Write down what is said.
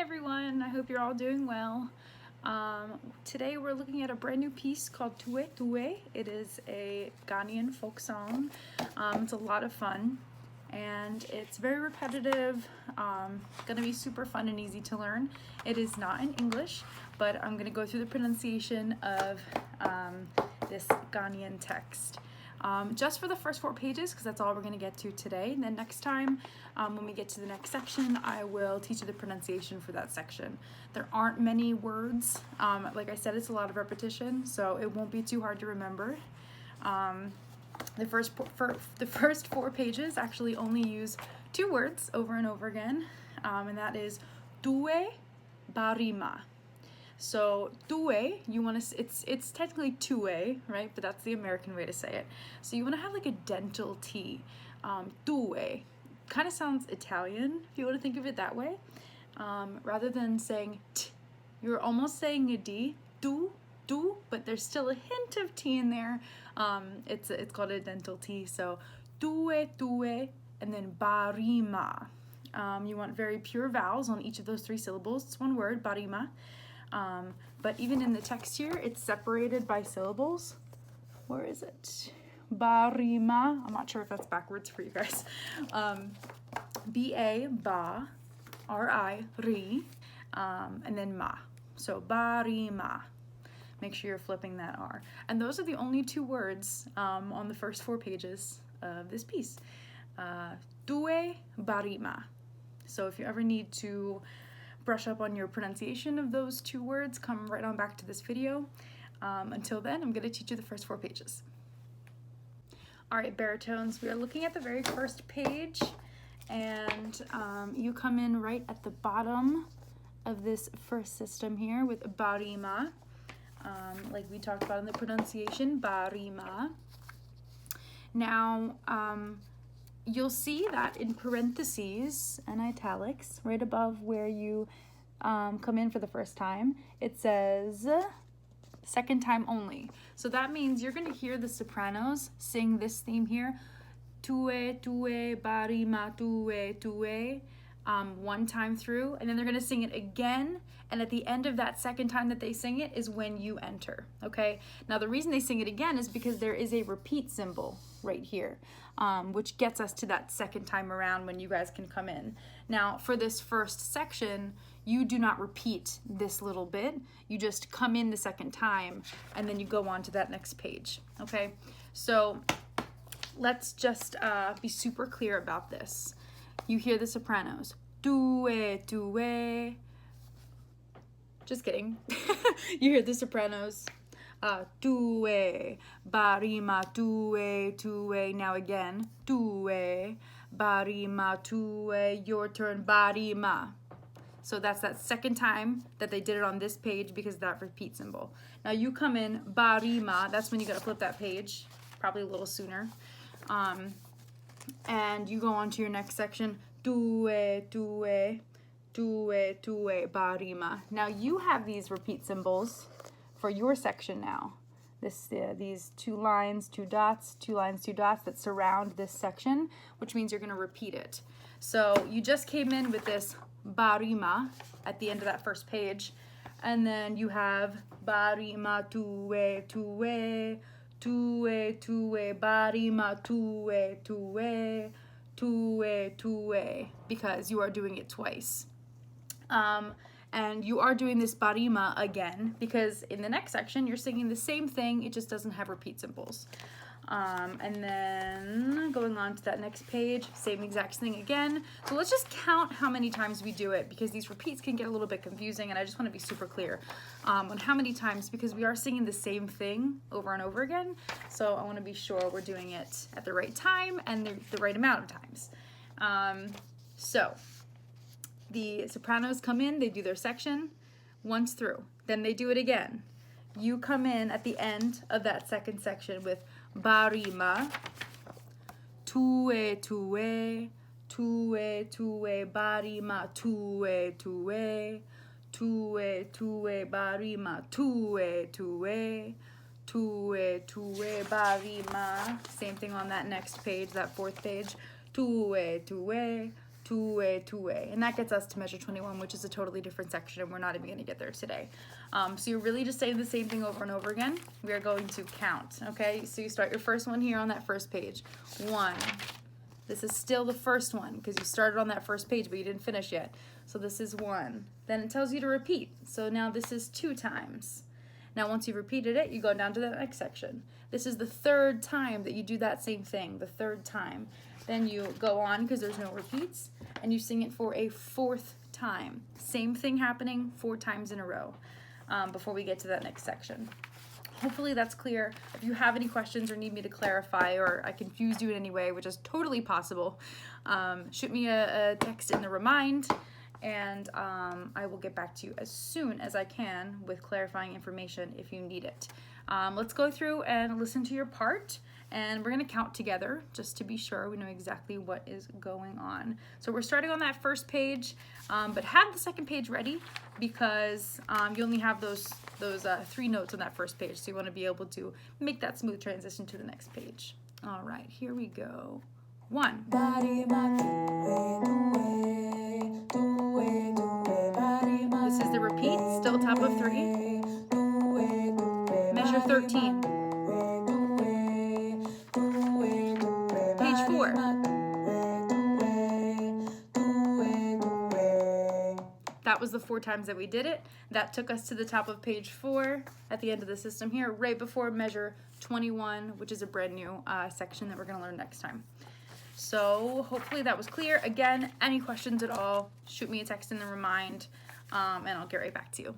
everyone, I hope you're all doing well. Today we're looking at a brand new piece called Tue Tue. It is a Ghanaian folk song. It's a lot of fun and it's very repetitive, gonna be super fun and easy to learn. It is not in English, but I'm gonna go through the pronunciation of this Ghanaian text. Just for the first 4 pages, because that's all we're going to get to today. And then next time, when we get to the next section, I will teach you the pronunciation for that section. There aren't many words. Like I said, it's a lot of repetition, so it won't be too hard to remember. The first 4 pages actually only use 2 words over and over again, and that is Tue Baritone. So Tue, you want to, it's technically Tue, right? But that's the American way to say it. So you want to have like a dental T. Tue kind of sounds Italian if you want to think of it that way. Rather than saying T, you're almost saying a D, tu, but there's still a hint of T in there. It's called a dental T. So Tue, and then Baritone. You want very pure vowels on each of those 3 syllables. It's one word, Baritone. But even in the text here, it's separated by syllables. Where is it? Baritone. I'm not sure if that's backwards for you guys. B-A, ba, R-I, ri, and then ma. So Baritone. Make sure you're flipping that R. And those are the only 2 words on the first 4 pages of this piece. Tue Baritone. So if you ever need to brush up on your pronunciation of those 2 words, come right on back to this video. Until then, I'm going to teach you the first 4 pages. Alright, baritones, we are looking at the very first page, and you come in right at the bottom of this first system here with Baritone, like we talked about in the pronunciation, Baritone. Now, you'll see that in parentheses and italics, right above where you come in for the first time, it says second time only. So that means you're going to hear the sopranos sing this theme here, Tue, Baritone, Tue, 1 time through, and then they're going to sing it again, and at the end of that second time that they sing it is when you enter, okay? Now the reason they sing it again is because there is a repeat symbol right here, which gets us to that second time around when you guys can come in. Now for this first section, you do not repeat this little bit, you just come in the second time and then you go on to that next page, okay? So let's just be super clear about this. You hear the sopranos, Tue, just kidding. You hear the sopranos, Tue, Baritone, Tue, now again, Tue, Baritone, Tue, your turn, Baritone. So that's that second time that they did it on this page because of that repeat symbol. Now you come in, Baritone, that's when you gotta flip that page, probably a little sooner. And you go on to your next section, Tue, Baritone. Now you have these repeat symbols for your section now. These 2 lines, 2 dots, 2 lines, 2 dots that surround this section, which means you're going to repeat it. So you just came in with this Baritone at the end of that first page, and then you have Baritone, Tue, Baritone, Tue, because you are doing it twice. And you are doing this Baritone again because in the next section you're singing the same thing, it just doesn't have repeat symbols. And then going on to that next page, same exact thing again. So let's just count how many times we do it because these repeats can get a little bit confusing, and I just want to be super clear on how many times, because we are singing the same thing over and over again. So I want to be sure we're doing it at the right time and the right amount of times. So the sopranos come in, they do their section once through, then they do it again. You come in at the end of that second section with Baritone, Tue, Baritone, Tue, Baritone, Tue, Baritone. Same thing on that next page, that 4th page, Tue, Tue, Tue. And that gets us to measure 21, which is a totally different section, and we're not even going to get there today. So you're really just saying the same thing over and over again. We are going to count, okay? So you start your first one here on that first page. 1. This is still the first one because you started on that first page, but you didn't finish yet. So this is 1. Then it tells you to repeat. So now this is 2 times. Now once you've repeated it, you go down to the next section. This is the 3rd time that you do that same thing, the 3rd time. Then you go on because there's no repeats, and you sing it for a 4th time. Same thing happening 4 times in a row before we get to that next section. Hopefully that's clear. If you have any questions or need me to clarify or I confused you in any way, which is totally possible, shoot me a text in the remind, and I will get back to you as soon as I can with clarifying information if you need it. Let's go through and listen to your part, and we're going to count together just to be sure we know exactly what is going on. So we're starting on that first page, but have the second page ready because you only have those 3 notes on that first page, so you want to be able to make that smooth transition to the next page. All right, here we go. 1. This is the repeat, still top of 3. Measure 13. Page 4. That was the 4 times that we did it. That took us to the top of page 4 at the end of the system here, right before measure 21, which is a brand new section that we're going to learn next time. So hopefully that was clear. Again, any questions at all, shoot me a text in the remind, and I'll get right back to you.